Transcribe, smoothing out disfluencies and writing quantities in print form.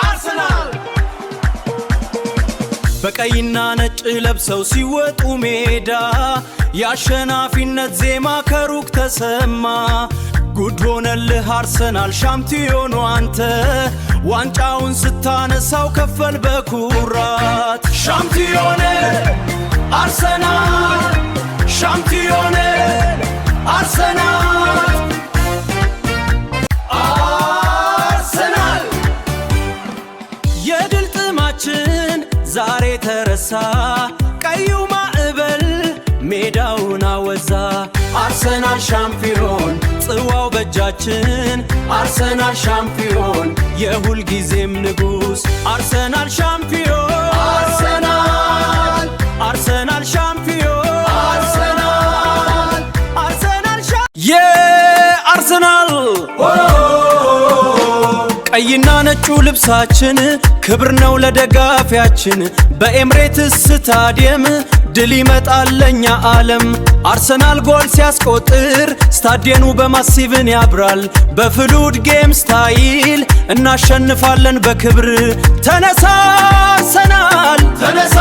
አርሰናል በቀይና ነጭ ለብሰው ሲወጡ ሜዳ ያሸናፊነት ዜማ ከሩቅ ተሰማ ጉድ ሆነልህ አርሰናል ሻምፒዮኑ አንተ ዋንጫውን ስታነሳው ከፈል በኩራት ሻምፒዮን አርሰናል ሻምፒዮን አርሰናል የድል ጥማችን ዛሬ ተረሳ ቀዩ ማዕበል ሜዳውን አወዛ አርሰናል ሻምፒዮን ጽዋው በእጃችን አርሰናል ሻምፒዮን የሁል ጊዜም ንጉስ አርሰናል ሻምፒዮን አርሰናል አርሰናል ሻምፒዮን አርሰናል አርሰናል አርሰናል ቀይና ነጩ ልብሳችን ክብር ነው ለደጋፊያችን በኤምሬትስ ስታዲየም ድል ይመጣል ለኛ ዓለም አርሰናል ጎል ሲያስቆጥር ስታዲየሙ በማሲቭን ያብራል በፍሉድ ጌም ስታይል እናሸንፋለን በክብር ተነሳ አርሰናል ተነሳ